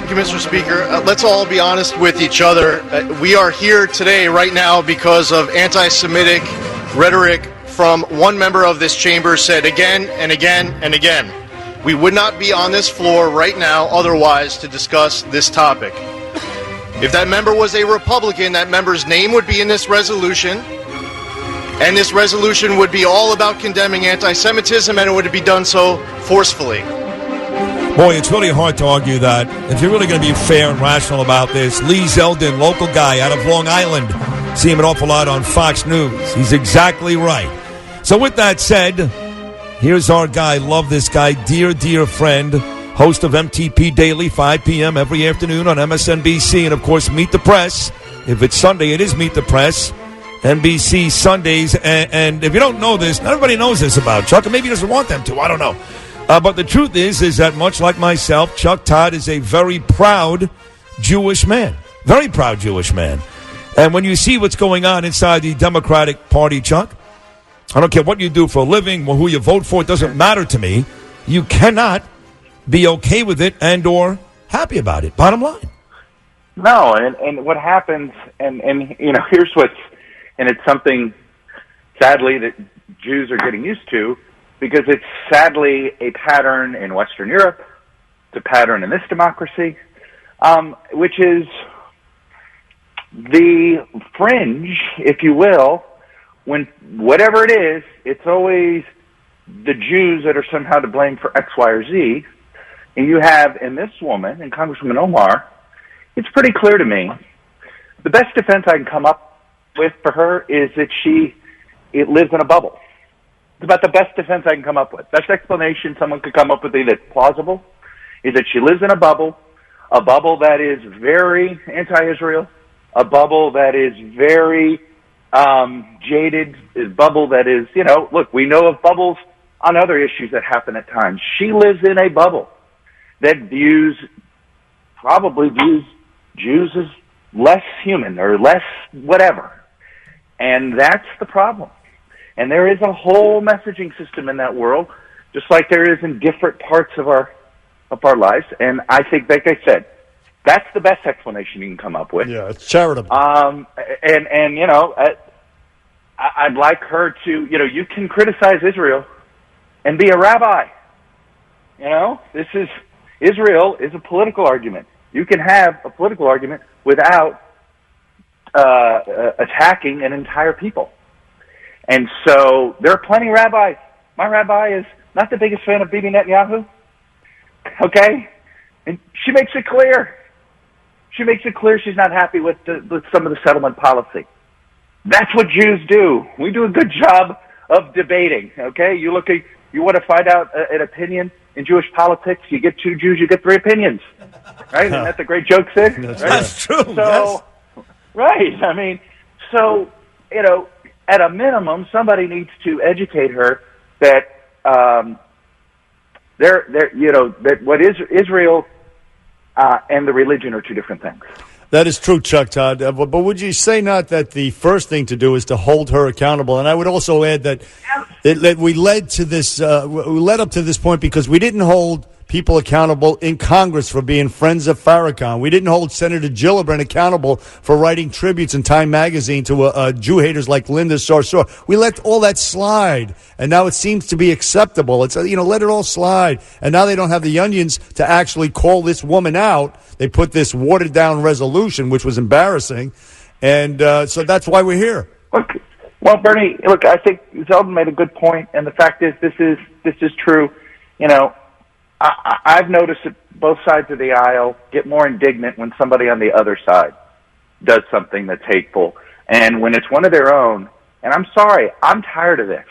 Thank you, Mr. Speaker. Let's all be honest with each other. We are here today, right now, because of anti-Semitic rhetoric from one member of this chamber said again and again and again. We would not be on this floor right now otherwise to discuss this topic. If that member was a Republican, that member's name would be in this resolution, and this resolution would be all about condemning anti-Semitism, and it would be done so forcefully. Boy, it's really hard to argue that. If you're really going to be fair and rational about this, Lee Zeldin, local guy out of Long Island, see him an awful lot on Fox News. He's exactly right. So with that said, here's our guy, love this guy, dear friend, host of MTP Daily, 5 p.m. every afternoon on MSNBC, and of course, Meet the Press. If it's Sunday, it is Meet the Press. NBC Sundays, and if you don't know this, not everybody knows this about Chuck, and maybe he doesn't want them to, I don't know. But the truth is that much like myself, Chuck Todd is a very proud Jewish man. Very proud Jewish man. And when you see what's going on inside the Democratic Party, Chuck, I don't care what you do for a living or who you vote for, it doesn't matter to me. You cannot be okay with it and or happy about it, bottom line. No, and what happens, and you know, here's what's, and it's something, sadly, that Jews are getting used to, because it's sadly a pattern in Western Europe, it's a pattern in this democracy, which is the fringe, if you will, when whatever it is, it's always the Jews that are somehow to blame for X, Y, or Z. And you have in this woman, in Congresswoman Omar, it's pretty clear to me, the best defense I can come up with for her is that it lives in a bubble. It's about the best defense I can come up with. Best explanation someone could come up with that's plausible is that she lives in a bubble that is very anti-Israel, a bubble that is very jaded, a bubble that is, you know, look, we know of bubbles on other issues that happen at times. She lives in a bubble that probably views Jews as less human or less whatever. And that's the problem. And there is a whole messaging system in that world, just like there is in different parts of our lives. And I think, like I said, that's the best explanation you can come up with. Yeah, it's charitable. And you know, I'd like her to, you know, you can criticize Israel and be a rabbi. You know, Israel is a political argument. You can have a political argument without attacking an entire people. And so there are plenty of rabbis. My rabbi is not the biggest fan of Bibi Netanyahu. Okay? And she makes it clear. She's not happy with some of the settlement policy. That's what Jews do. We do a good job of debating. Okay? You want to find out an opinion in Jewish politics, you get 2 Jews, you get 3 opinions. Right? Isn't that the great joke, Sid? That's true. So, yes. Right. I mean, so, you know, at a minimum, somebody needs to educate her that that what is Israel and the religion are 2 different things. That is true, Chuck Todd. But would you say not that the first thing to do is to hold her accountable? And I would also add that we led up to this point because we didn't hold people accountable in Congress for being friends of Farrakhan. We didn't hold Senator Gillibrand accountable for writing tributes in Time magazine to Jew haters like Linda Sarsour. We let all that slide, and now it seems to be acceptable. It's let it all slide, and now they don't have the onions to actually call this woman out. They put this watered down resolution, which was embarrassing, and so that's why we're here. Well, Bernie, look, I think Zeldin made a good point, and the fact is, this is true. You know, I've noticed that both sides of the aisle get more indignant when somebody on the other side does something that's hateful. And when it's one of their own, and I'm sorry, I'm tired of this.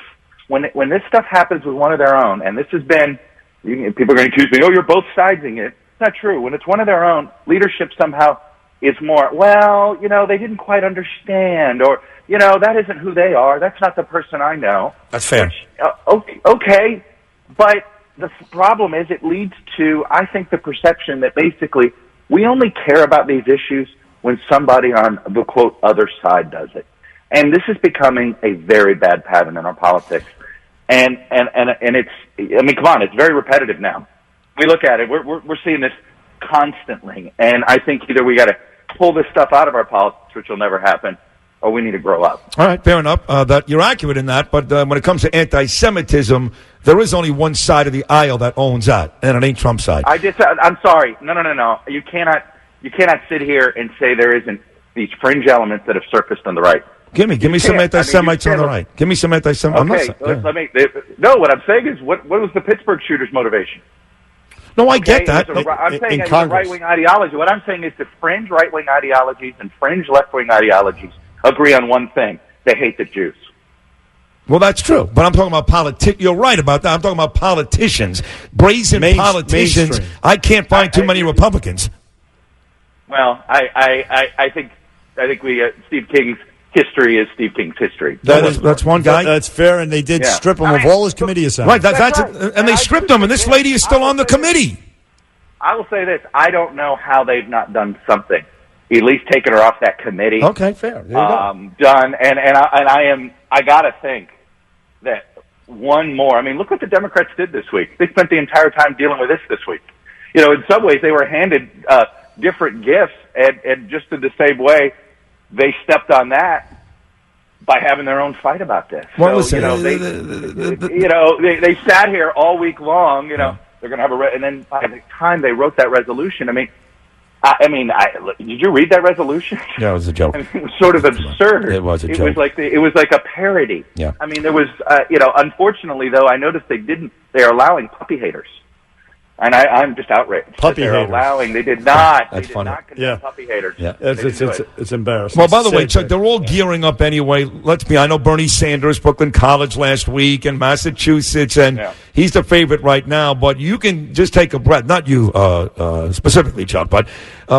When this stuff happens with one of their own, and this has been, people are going to accuse me, oh, you're both siding it. It's not true. When it's one of their own, leadership somehow is more, well, they didn't quite understand, or, that isn't who they are. That's not the person I know. That's fair. Okay, but the problem is it leads to, I think, the perception that basically we only care about these issues when somebody on the, quote, other side does it. And this is becoming a very bad pattern in our politics. And it's, come on, it's very repetitive now. We look at it, we're seeing this constantly. And I think either we got to pull this stuff out of our politics, which will never happen, or we need to grow up. All right, fair enough. That you're accurate in that, but when it comes to anti-Semitism, there is only one side of the aisle that owns that, and it ain't Trump's side. I'm sorry. No. You cannot sit here and say there isn't these fringe elements that have surfaced on the right. Give me some anti-Semites on the right. Give me some anti-Semites. Okay, what I'm saying is, what was the Pittsburgh shooter's motivation? No, I get that. I'm saying it's a right-wing ideology. What I'm saying is the fringe right-wing ideologies and fringe left-wing ideologies agree on one thing. They hate the Jews. Well, that's true. But I'm talking about politics. You're right about that. I'm talking about politicians. Brazen politicians. Mainstream. I can't find too many Republicans. Well, I think Steve King's history is Steve King's history. That's one guy. That's fair, and they did strip him of all his committee assignments. Right, that's right. And they stripped him, and this lady is still on the committee. I will say this. I don't know how they've not done something. At least taken her off that committee. Okay, fair. There you go. Done. And I gotta think that one more. I mean, look what the Democrats did this week. They spent the entire time dealing with this week. You know, in some ways they were handed different gifts, and just in the same way, they stepped on that by having their own fight about this. Well, so, they sat here all week long. They're going to have and then by the time they wrote that resolution, did you read that resolution? Yeah, it was a joke. It was sort of absurd. It was a joke. It was like a parody. Yeah. I mean, there was, unfortunately though, I noticed they're allowing puppy haters. And I'm just outraged. Puppy haters. They did not. That's funny. Not condemn puppy haters. Yeah. It's embarrassing. Well, by the way, Chuck, they're all gearing up anyway. I know Bernie Sanders, Brooklyn College last week, and Massachusetts, and he's the favorite right now. But you can just take a breath. Not you specifically, Chuck, but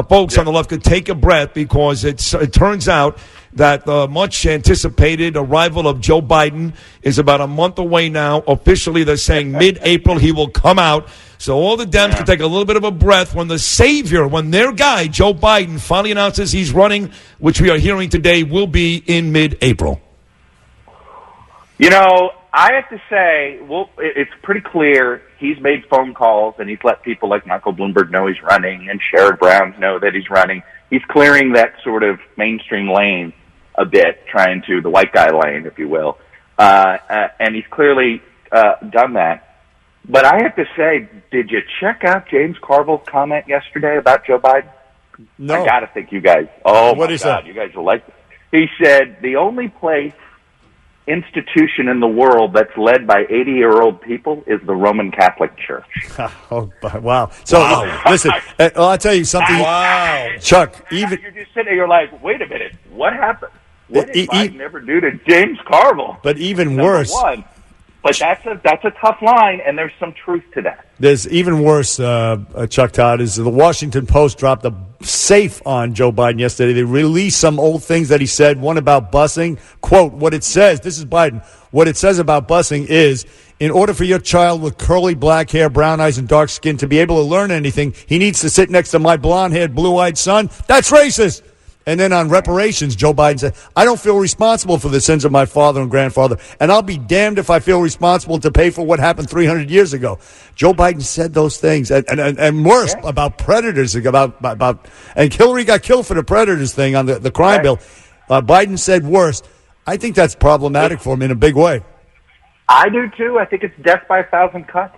folks on the left could take a breath because it turns out that the much anticipated arrival of Joe Biden is about a month away now. Officially, they're saying mid-April he will come out. So all the Dems can take a little bit of a breath when when their guy, Joe Biden, finally announces he's running, which we are hearing today will be in mid-April. I have to say, it's pretty clear he's made phone calls and he's let people like Michael Bloomberg know he's running and Sherrod Brown know that he's running. He's clearing that sort of mainstream lane a bit, trying to, the white guy lane, if you will. And he's clearly done that. But I have to say, did you check out James Carville's comment yesterday about Joe Biden? No. I got to think you guys, oh what my is God, that? you guys will like it. He said, the only institution in the world that's led by 80-year-old people is the Roman Catholic Church. Oh, wow. So, listen, I'll tell you something. Wow. Chuck, you're just sitting there, you're like, wait a minute, what happened? What did Biden ever do to James Carville? But even Number worse. one. But that's a tough line, and there's some truth to that. There's even worse, Chuck Todd, is the Washington Post dropped a safe on Joe Biden yesterday. They released some old things that he said, one about busing. Quote, what it says, this is Biden, what it says about busing is, in order for your child with curly black hair, brown eyes, and dark skin to be able to learn anything, he needs to sit next to my blonde-haired, blue-eyed son. That's racist. And then on reparations, Joe Biden said, I don't feel responsible for the sins of my father and grandfather, and I'll be damned if I feel responsible to pay for what happened 300 years ago. Joe Biden said those things, and worse, about predators, and Hillary got killed for the predators thing on the crime bill. Biden said worse. I think that's problematic for him in a big way. I do, too. I think it's death by 1,000 cuts.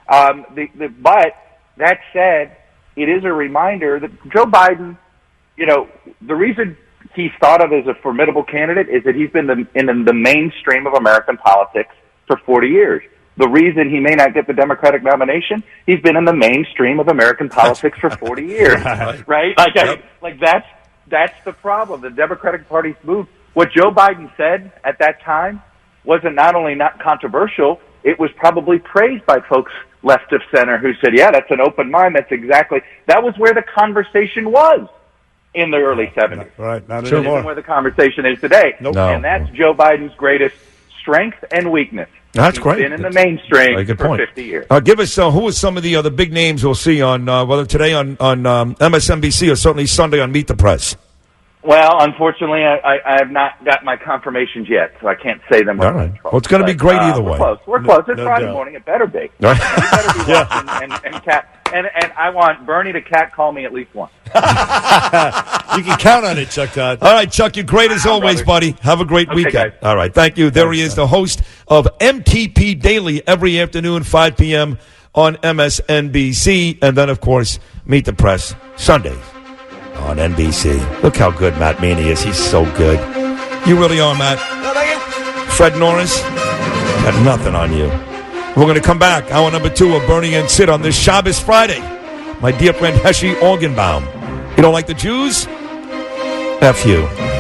But that said, it is a reminder that Joe Biden, the reason he's thought of as a formidable candidate is that he's been in the mainstream of American politics for 40 years. The reason he may not get the Democratic nomination, he's been in the mainstream of American politics for 40 years, right? That's the problem. The Democratic Party's moved. What Joe Biden said at that time wasn't not only not controversial, it was probably praised by folks left of center who said, yeah, that's an open mind. That was where the conversation was in the early 70s. Right. Not anymore. Isn't where the conversation is today. Nope. And that's Joe Biden's greatest strength and weakness. That's He's great. Been in the mainstream for point. 50 years. Give us who are some of the big names we'll see on whether today on MSNBC or certainly Sunday on Meet the Press. Well, unfortunately, I have not got my confirmations yet, so I can't say them. All right. Well, it's going to be great either way. We're close. It's Friday morning. It better be. Right. You better be watching And I want Bernie to catcall me at least once. You can count on it, Chuck Todd. All right, Chuck, you're great as always, buddy. Have a great weekend. Guys. All right, thank you. There he is, the host of MTP Daily every afternoon, 5 p.m. on MSNBC. And then, of course, Meet the Press Sundays on NBC. Look how good Matt Meany is. He's so good. You really are, Matt. Fred Norris, got nothing on you. We're going to come back. Hour number 2 of Bernie and Sid on this Shabbos Friday. My dear friend Heshy Organbaum. You don't like the Jews? F you.